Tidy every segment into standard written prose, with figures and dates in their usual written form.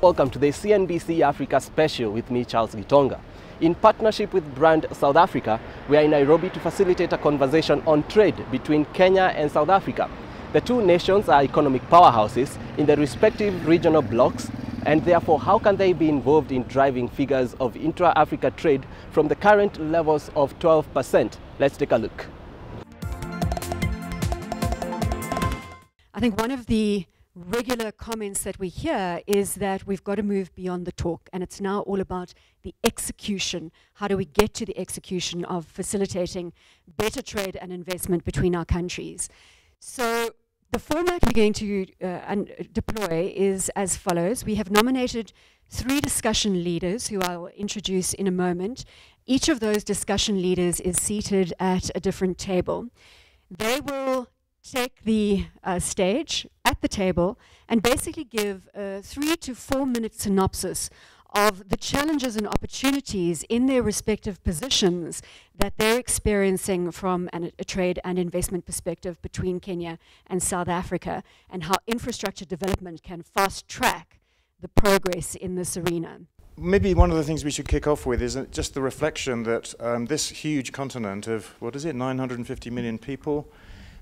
Welcome to the CNBC Africa Special with me, Charles Gitonga. In partnership with Brand South Africa, we are in Nairobi to facilitate a conversation on trade between Kenya and South Africa. The two nations are economic powerhouses in their respective regional blocs, and therefore how can they be involved in driving figures of intra-Africa trade from the current levels of 12%? Let's take a look. I think one of the regular comments that we hear is that we've got to move beyond the talk, and it's now all about the execution. How do we get to the execution of facilitating better trade and investment between our countries? So the format we're going to deploy is as follows. We have nominated 3 discussion leaders who I'll introduce in a moment. Each of those discussion leaders is seated at a different table. They will take the stage at the table and basically give a 3 to 4 minute synopsis of the challenges and opportunities in their respective positions that they're experiencing from a trade and investment perspective between Kenya and South Africa, and how infrastructure development can fast track the progress in this arena. Maybe one of the things we should kick off with is just the reflection that this huge continent of, 950 million people,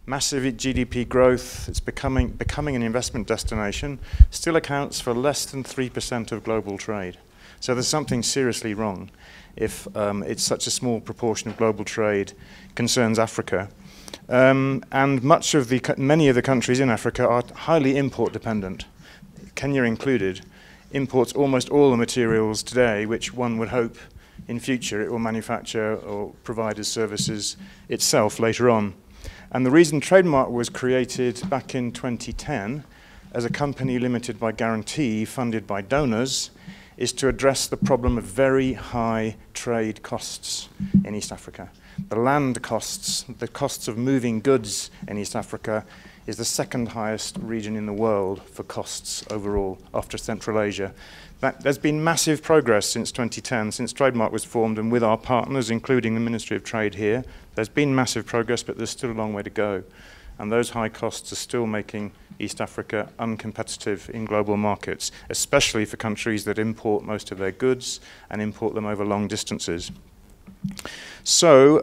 massive GDP growth, it's becoming an investment destination, still accounts for less than 3% of global trade. So there's something seriously wrong if it's such a small proportion of global trade concerns Africa. And many of the countries in Africa are highly import dependent. Kenya included imports almost all the materials today which one would hope in future it will manufacture or provide as services itself later on. And the reason Trademark was created back in 2010 as a company limited by guarantee funded by donors is to address the problem of very high trade costs in East Africa. The land costs, the costs of moving goods in East Africa is the second highest region in the world for costs overall after Central Asia. There's been massive progress since 2010, since Trademark was formed, and with our partners, including the Ministry of Trade here, there's been massive progress, but there's still a long way to go. And those high costs are still making East Africa uncompetitive in global markets, especially for countries that import most of their goods and import them over long distances. So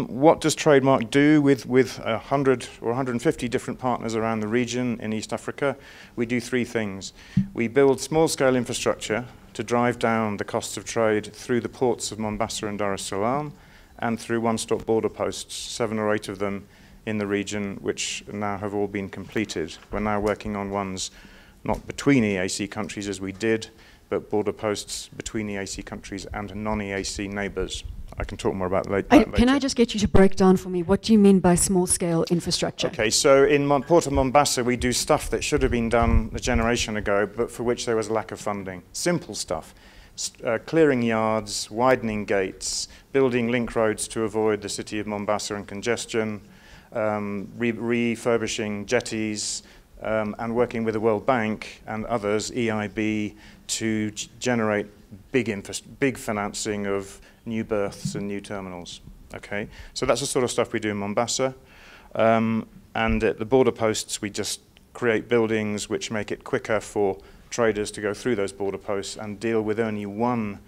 what does Trademark do with 100 or 150 different partners around the region in East Africa? We do 3 things. We build small-scale infrastructure to drive down the costs of trade through the ports of Mombasa and Dar es Salaam and through one-stop border posts, 7 or 8 of them in the region, which now have all been completed. We're now working on ones not between EAC countries as we did, but border posts between EAC countries and non-EAC neighbours. I can talk more about that later. Can I just get you to break down for me, what do you mean by small-scale infrastructure? Okay, so in Port of Mombasa, we do stuff that should have been done a generation ago, but for which there was a lack of funding. Simple stuff. Clearing yards, widening gates, building link roads to avoid the city of Mombasa and congestion, refurbishing jetties, and working with the World Bank and others, EIB, to generate big financing of new berths and new terminals. Okay, so that's the sort of stuff we do in Mombasa. And at the border posts, we just create buildings which make it quicker for traders to go through those border posts and deal with only one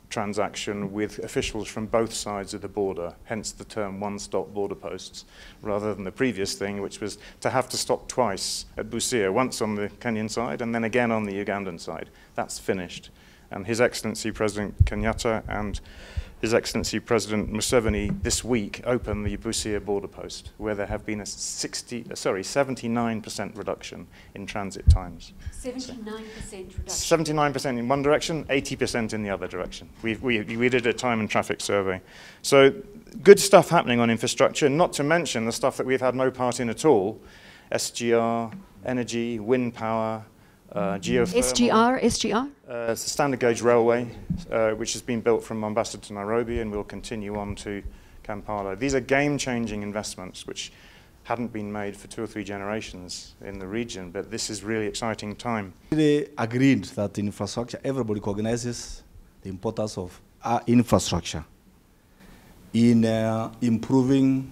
transaction with officials from both sides of the border, hence the term one-stop border posts, rather than the previous thing, which was to have to stop twice at Busia, once on the Kenyan side and then again on the Ugandan side. That's finished. And His Excellency President Kenyatta and His Excellency President Museveni this week opened the Busia border post, where there have been a 79% reduction in transit times. 79% reduction? 79% in one direction, 80% in the other direction. We did a time and traffic survey. So good stuff happening on infrastructure, not to mention the stuff that we've had no part in at all, SGR, energy, wind power, geothermal. SGR? It's the standard gauge railway, which has been built from Mombasa to Nairobi and will continue on to Kampala. These are game-changing investments which hadn't been made for 2 or 3 generations in the region, but this is really exciting time. They agreed that infrastructure, everybody recognizes the importance of our infrastructure in improving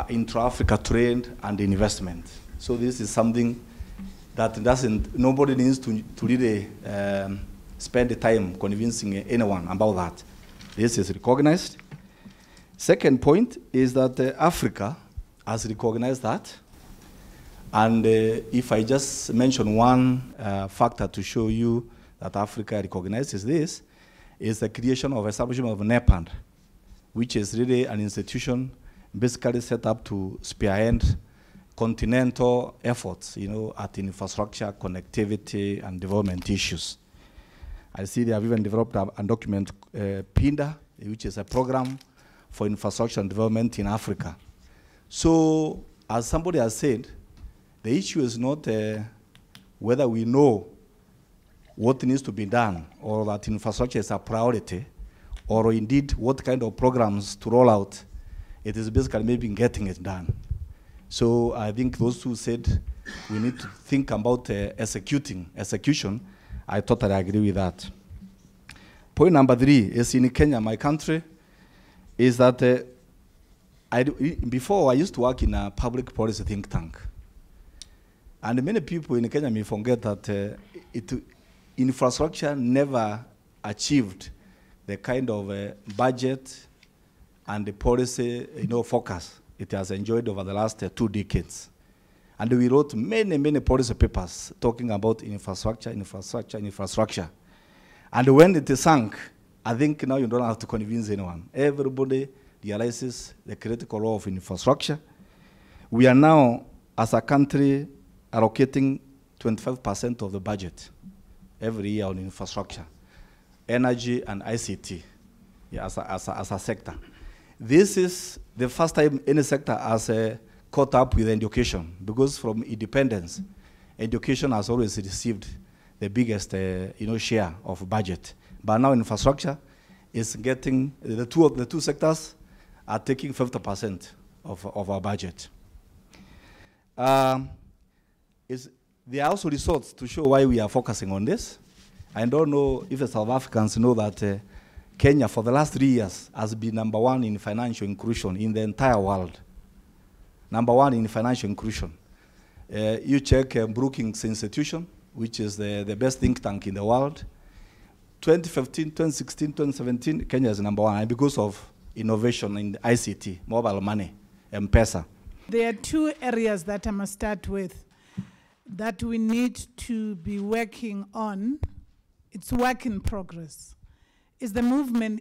intra-Africa trade and investment. So this is something that nobody needs to really spend the time convincing anyone about that. This is recognized. Second point is that Africa has recognized that. And if I just mention one factor to show you that Africa recognizes this, is the creation of establishment of NEPAD, which is really an institution basically set up to spearhead continental efforts, at infrastructure, connectivity, and development issues. I see they have even developed a document, PINDA, which is a program for infrastructure and development in Africa. So, as somebody has said, the issue is not whether we know what needs to be done or that infrastructure is a priority, or indeed what kind of programs to roll out. It is basically maybe getting it done. So I think those who said we need to think about execution, I totally agree with that. Point number 3 is in Kenya, my country, is that before I used to work in a public policy think tank. And many people in Kenya may forget that infrastructure never achieved the kind of budget and the policy focus it has enjoyed over the last 2 decades. And we wrote many policy papers talking about infrastructure. And when it sank, I think now you don't have to convince anyone. Everybody realizes the critical role of infrastructure. We are now, as a country, allocating 25% of the budget every year on infrastructure, energy and ICT, as a sector. This is the first time any sector has caught up with education, because from independence, education has always received the biggest share of budget. But now infrastructure is getting, the two sectors are taking 50% of our budget. There are also results to show why we are focusing on this. I don't know if the South Africans know that Kenya, for the last 3 years, has been #1 in financial inclusion in the entire world. #1 in financial inclusion. You check Brookings Institution, which is the best think tank in the world. 2015, 2016, 2017, Kenya is #1, and because of innovation in the ICT, mobile money, M-Pesa. There are 2 areas that I must start with that we need to be working on. It's work in progress. Is the movement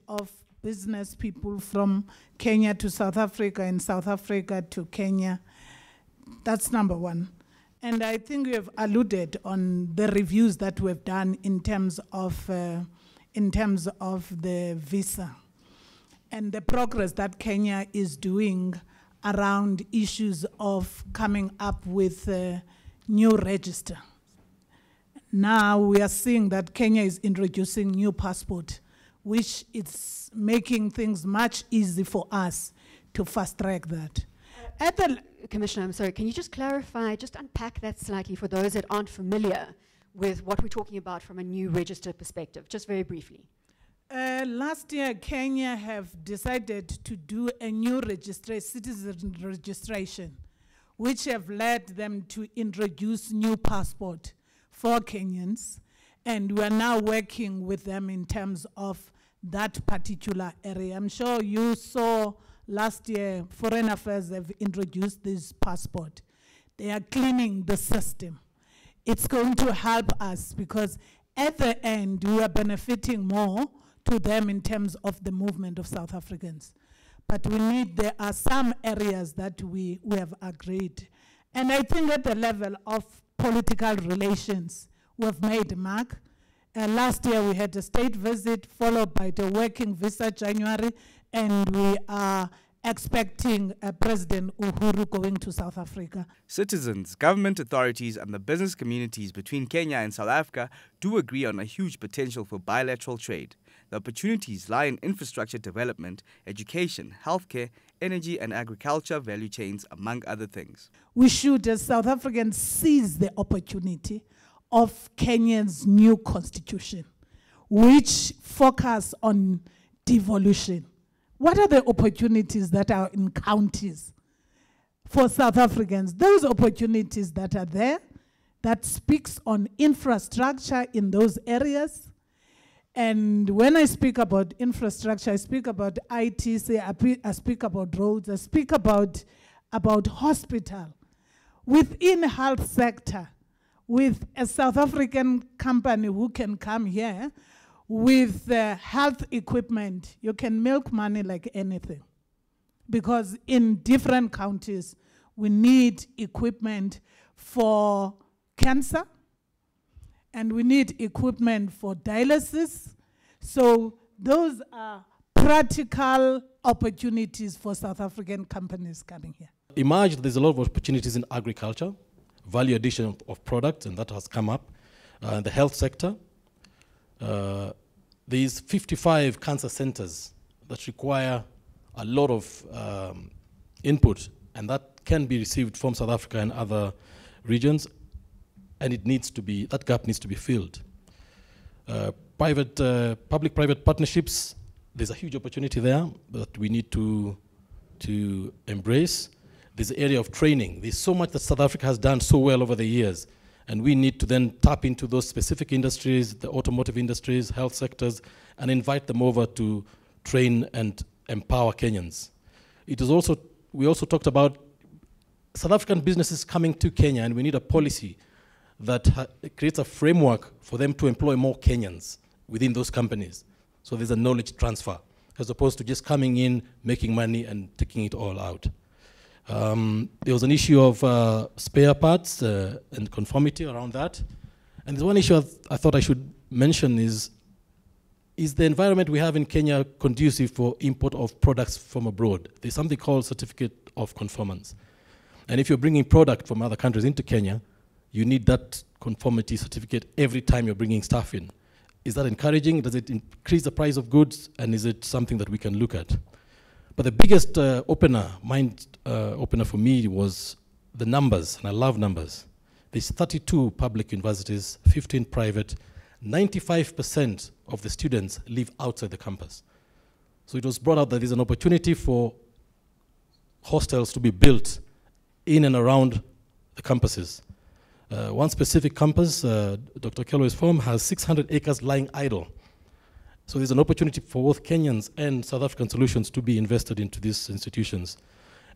of business people from Kenya to South Africa and South Africa to Kenya. That's #1. And I think we have alluded on the reviews that we've done in terms of the visa and the progress that Kenya is doing around issues of coming up with a new register. Now we are seeing that Kenya is introducing new passport, which is making things much easier for us to fast track that. Commissioner, I'm sorry, can you just clarify, just unpack that slightly for those that aren't familiar with what we're talking about from a new register perspective, just very briefly. Last year, Kenya have decided to do a new citizen registration, which have led them to introduce new passport for Kenyans, and we are now working with them in terms of that particular area. I'm sure you saw last year, Foreign Affairs have introduced this passport. They are cleaning the system. It's going to help us because at the end, we are benefiting more to them in terms of the movement of South Africans. But there are some areas that we have agreed. And I think at the level of political relations, we've made a mark. Last year we had a state visit followed by the working visa January, and we are expecting President Uhuru going to South Africa. Citizens, government authorities and the business communities between Kenya and South Africa do agree on a huge potential for bilateral trade. The opportunities lie in infrastructure development, education, healthcare, energy and agriculture value chains, among other things. We should, as South Africans, seize the opportunity of Kenya's new constitution, which focus on devolution. What are the opportunities that are in counties for South Africans. Those opportunities that are there, that speaks on infrastructure in those areas. And when I speak about infrastructure, I speak about IT, I speak about roads, I speak about hospital. Within health sector, with a South African company who can come here with health equipment, you can milk money like anything. Because in different counties, we need equipment for cancer, and we need equipment for dialysis. So those are practical opportunities for South African companies coming here. Emerged, there's a lot of opportunities in agriculture, value addition of products, and that has come up. The health sector, there's 55 cancer centers that require a lot of input, and that can be received from South Africa and other regions, and it needs to be, that gap needs to be filled. Public-private partnerships, there's a huge opportunity there that we need to embrace. There's the area of training. There's so much that South Africa has done so well over the years, and we need to then tap into those specific industries, the automotive industries, health sectors, and invite them over to train and empower Kenyans. We also talked about South African businesses coming to Kenya, and we need a policy that creates a framework for them to employ more Kenyans within those companies. So there's a knowledge transfer, as opposed to just coming in, making money, and taking it all out. There was an issue of spare parts and conformity around that. And there's one issue I thought I should mention is the environment we have in Kenya conducive for import of products from abroad? There's something called certificate of conformance. And if you're bringing product from other countries into Kenya, you need that conformity certificate every time you're bringing stuff in. Is that encouraging? Does it increase the price of goods? And is it something that we can look at? But the biggest mind opener for me was the numbers, and I love numbers. There's 32 public universities, 15 private. 95% of the students live outside the campus. So it was brought out that there's an opportunity for hostels to be built in and around the campuses. One specific campus, Dr. Kello's farm, has 600 acres lying idle. So there's an opportunity for both Kenyans and South African solutions to be invested into these institutions.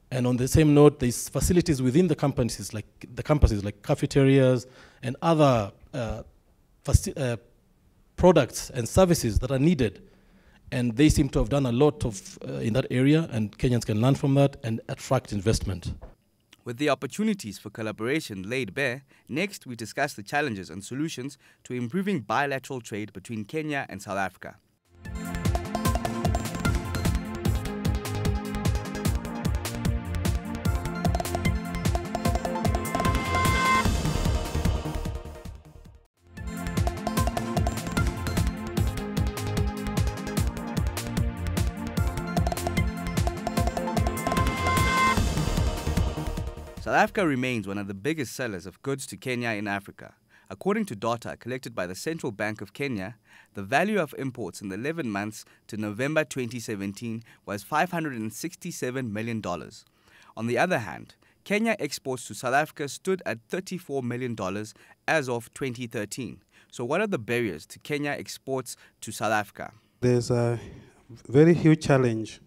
And on the same note, there's facilities within the campuses, like cafeterias and other products and services that are needed. And they seem to have done a lot of in that area, and Kenyans can learn from that and attract investment. With the opportunities for collaboration laid bare, next we discuss the challenges and solutions to improving bilateral trade between Kenya and South Africa. South Africa remains one of the biggest sellers of goods to Kenya in Africa. According to data collected by the Central Bank of Kenya, the value of imports in the 11 months to November 2017 was $567 million. On the other hand, Kenya exports to South Africa stood at $34 million as of 2013. So what are the barriers to Kenya exports to South Africa? There's a very huge challenge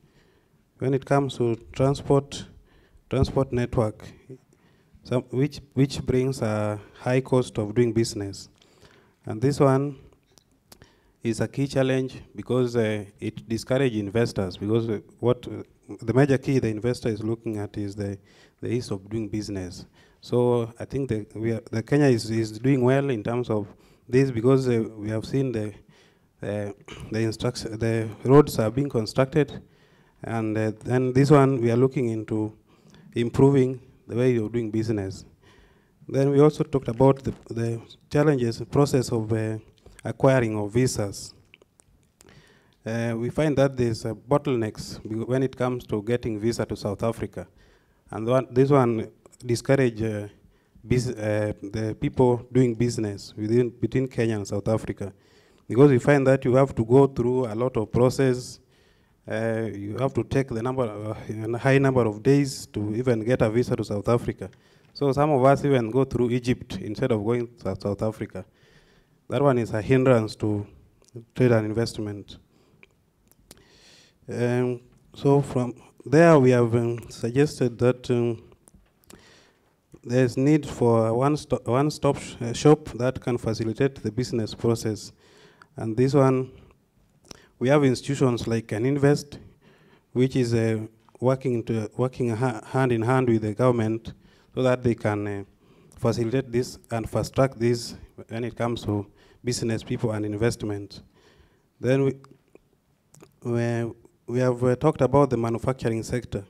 when it comes to transport network, which brings a high cost of doing business. And this one is a key challenge because it discourages investors, because what the major key the investor is looking at is the ease of doing business. So I think the Kenya is doing well in terms of this, because we have seen the roads are being constructed, and then this one we are looking into improving the way you're doing business. Then we also talked about the challenges, the process of acquiring of visas. We find that there's bottlenecks when it comes to getting visa to South Africa. And this one discourage the people doing business between Kenya and South Africa, because we find that you have to go through a lot of process, you have to take the a high number of days to even get a visa to South Africa. So some of us even go through Egypt instead of going to South Africa. That one is a hindrance to trade and investment. So from there we have suggested that there's need for a one-stop shop that can facilitate the business process. And this one, we have institutions like Can Invest, which is working hand in hand with the government so that they can facilitate this and fast-track this when it comes to business people and investment. Then we have talked about the manufacturing sector.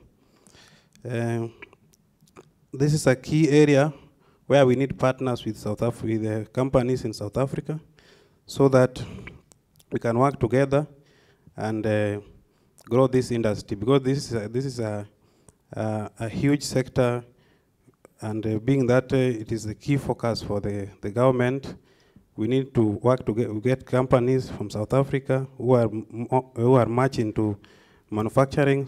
This is a key area where we need partners with the companies in South Africa so that we can work together and grow this industry, because this is a huge sector, and being that it is the key focus for the government, we need to work to get companies from South Africa who are much into manufacturing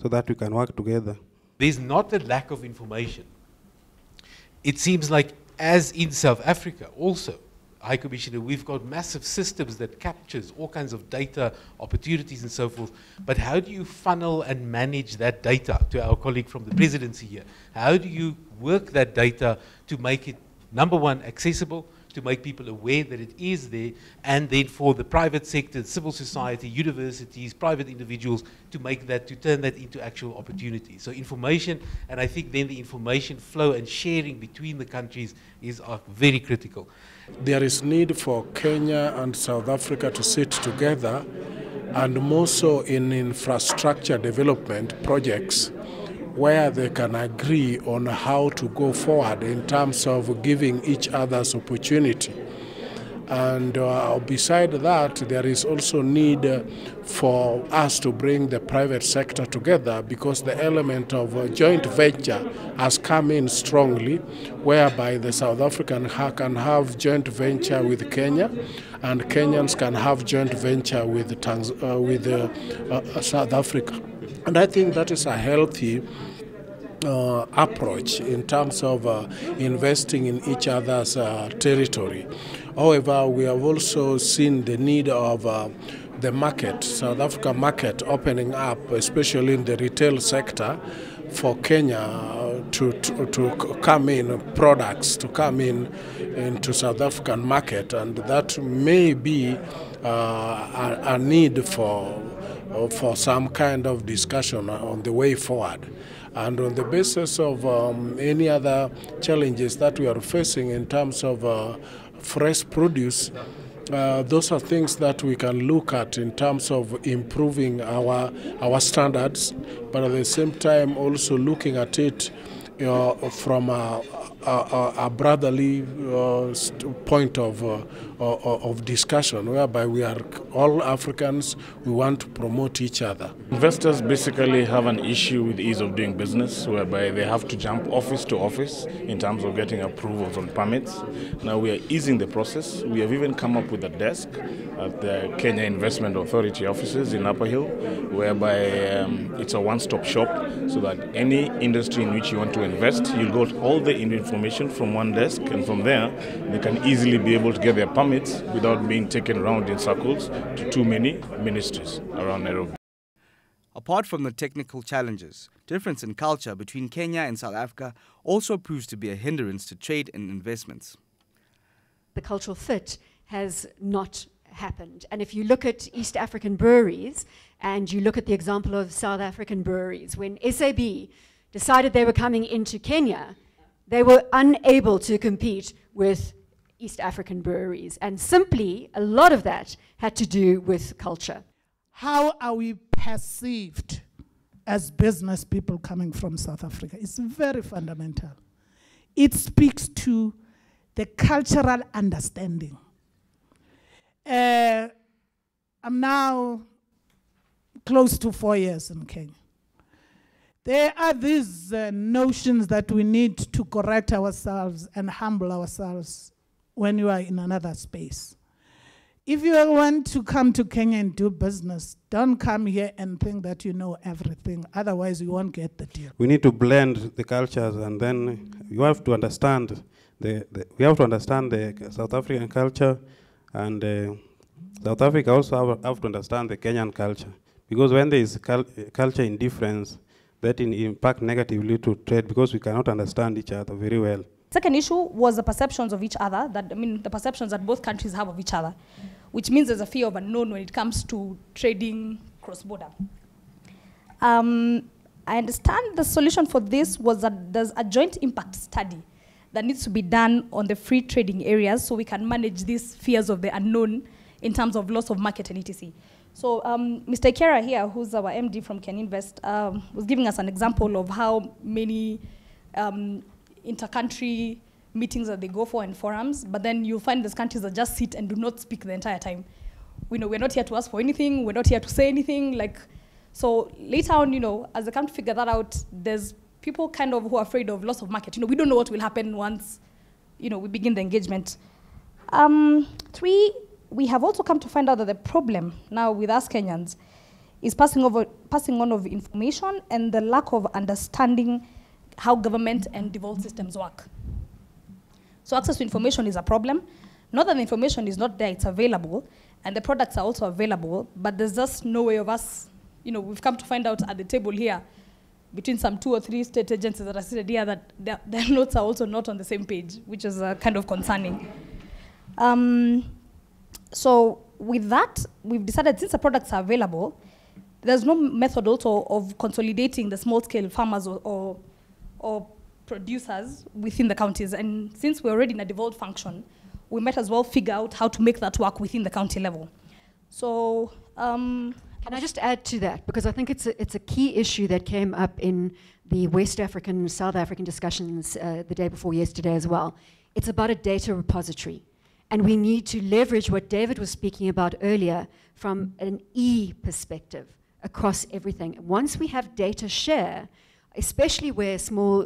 so that we can work together. There's not a lack of information. It seems like, as in South Africa also, High Commissioner, we've got massive systems that captures all kinds of data, opportunities and so forth, but how do you funnel and manage that data? To our colleague from the presidency here, how do you work that data to make it, number one, accessible, to make people aware that it is there, and then for the private sector, civil society, universities, private individuals, to turn that into actual opportunities. So information, and I think then the information flow and sharing between the countries are very critical. There is need for Kenya and South Africa to sit together, and more so in infrastructure development projects, where they can agree on how to go forward in terms of giving each other's opportunity. And beside that, there is also need for us to bring the private sector together, because the element of joint venture has come in strongly, whereby the South African can have joint venture with Kenya, and Kenyans can have joint venture with South Africa. And I think that is a healthy approach in terms of investing in each other's territory. However, we have also seen the need of the market, South Africa market, opening up, especially in the retail sector, for Kenya to come in, products to come into South African market, and that may be a need for some kind of discussion on the way forward. And on the basis of any other challenges that we are facing in terms of fresh produce, those are things that we can look at in terms of improving our standards, but at the same time also looking at it from a brotherly point of discussion, whereby we are all Africans, we want to promote each other. Investors basically have an issue with ease of doing business, whereby they have to jump office to office in terms of getting approvals on permits. Now we are easing the process. We have even come up with a desk at the Kenya Investment Authority offices in Upper Hill, whereby it's a one-stop shop, so that any industry in which you want to invest, you'll get all the information from one desk, and from there they can easily be able to get their permits without being taken around in circles to too many ministries around Nairobi. Apart from the technical challenges, difference in culture between Kenya and South Africa also proves to be a hindrance to trade and investments. The cultural fit has not happened. And if you look at East African breweries, and you look at the example of South African breweries, when SAB decided they were coming into Kenya, they were unable to compete with East African breweries. And simply, a lot of that had to do with culture. How are we perceived as business people coming from South Africa? It's very fundamental. It speaks to the cultural understanding. I'm now close to 4 years in Kenya. There are these notions that we need to correct ourselves and humble ourselves when you are in another space. If you want to come to Kenya and do business, don't come here and think that you know everything. Otherwise, you won't get the deal. We need to blend the cultures, and then you have to understand we have to understand the South African culture, and South Africa also have to understand the Kenyan culture. Because when there is culture indifference, that impact negatively to trade because we cannot understand each other very well. Second issue was the perceptions of each other, the perceptions that both countries have of each other, which means there's a fear of unknown when it comes to trading cross-border. I understand the solution for this was that there's a joint impact study that needs to be done on the free trading areas so we can manage these fears of the unknown in terms of loss of market and etc. So Mr. Ikera here, who's our MD from Can Invest, was giving us an example of how many inter-country meetings that they go for and forums, but then you'll find these countries that just sit and do not speak the entire time. We're not here to ask for anything, we're not here to say anything, so later on, as they come to figure that out, there's people kind of who are afraid of loss of market. We don't know what will happen once, we begin the engagement. 3, we have also come to find out that the problem now with us Kenyans is passing on of information and the lack of understanding how government and devolved systems work. So access to information is a problem. Not that the information is not there, it's available, and the products are also available, but there's just no way of us, we've come to find out at the table here, between some 2 or 3 state agencies that are seated here, that their notes are also not on the same page, which is kind of concerning. So with that, we've decided since the products are available, there's no method also of consolidating the small-scale farmers or producers within the counties. And since we're already in a devolved function, we might as well figure out how to make that work within the county level. So can I just add to that? Because I think it's a key issue that came up in the West African, South African discussions the day before yesterday as well. It's about a data repository. And we need to leverage what David was speaking about earlier from an E perspective across everything. Once we have data share, especially where small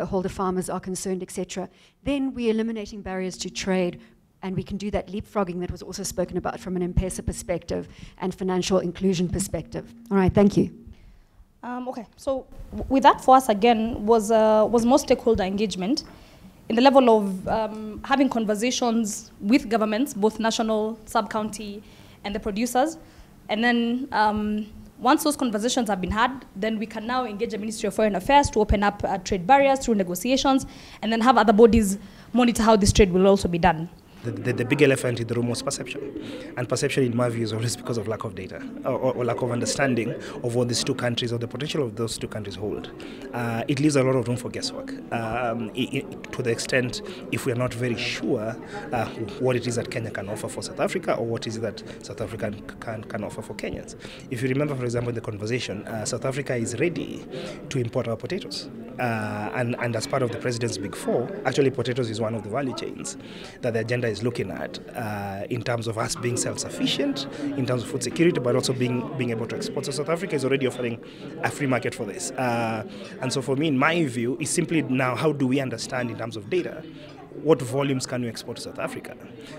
holder farmers are concerned, etc., then we're eliminating barriers to trade, and we can do that leapfrogging that was also spoken about from an M-Pesa perspective and financial inclusion perspective. All right, thank you. Okay, so with that for us again was more stakeholder engagement in the level of having conversations with governments, both national, sub-county, and the producers. And then once those conversations have been had, then we can now engage the Ministry of Foreign Affairs to open up trade barriers through negotiations, and then have other bodies monitor how this trade will also be done. The big elephant in the room was perception. And perception, in my view, is always because of lack of data or lack of understanding of what these two countries or the potential of those two countries hold. It leaves a lot of room for guesswork to the extent if we are not very sure what it is that Kenya can offer for South Africa or what is it that South Africa can offer for Kenyans. If you remember, for example, in the conversation, South Africa is ready to import our potatoes. And as part of the President's Big Four, actually potatoes is one of the value chains that the agenda is looking at in terms of us being self-sufficient, in terms of food security, but also being able to export. So South Africa is already offering a free market for this. And so for me, in my view, it's simply now how do we understand in terms of data what volumes can we export to South Africa,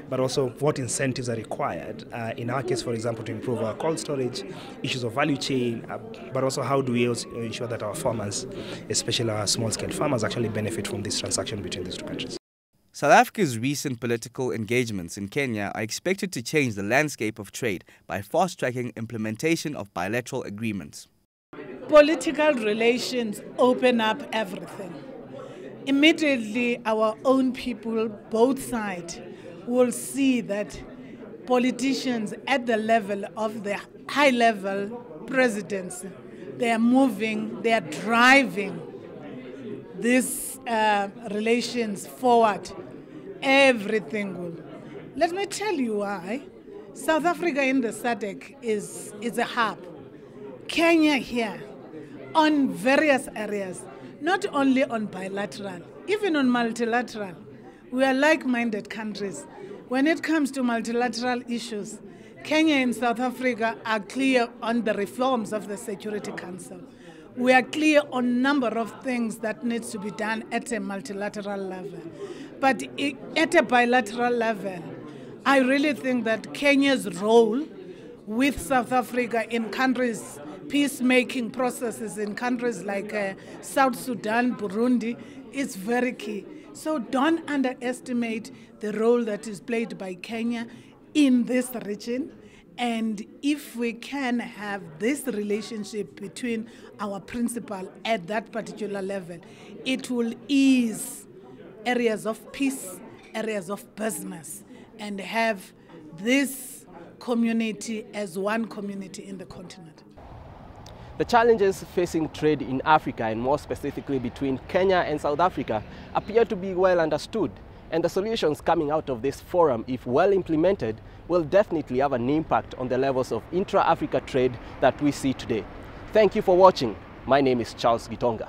but also what incentives are required, in our case, for example, to improve our cold storage, issues of value chain, but also how do we ensure that our farmers, especially our small-scale farmers, actually benefit from this transaction between these two countries. South Africa's recent political engagements in Kenya are expected to change the landscape of trade by fast-tracking implementation of bilateral agreements. Political relations open up everything. Immediately, our own people, both sides, will see that politicians at the level of the high-level presidents, they are moving, they are driving these relations forward. Everything will. Let me tell you why. South Africa in the SADC is a hub. Kenya here, on various areas, not only on bilateral, even on multilateral. We are like-minded countries. When it comes to multilateral issues, Kenya and South Africa are clear on the reforms of the Security Council. We are clear on a number of things that needs to be done at a multilateral level. But at a bilateral level, I really think that Kenya's role with South Africa in countries, peacemaking processes in countries like South Sudan, Burundi, is very key. So don't underestimate the role that is played by Kenya in this region. And if we can have this relationship between our principal at that particular level, it will ease areas of peace, areas of business, and have this community as one community in the continent. The challenges facing trade in Africa, and more specifically between Kenya and South Africa, appear to be well understood, and the solutions coming out of this forum, if well implemented, will definitely have an impact on the levels of intra-Africa trade that we see today. Thank you for watching. My name is Charles Gitonga.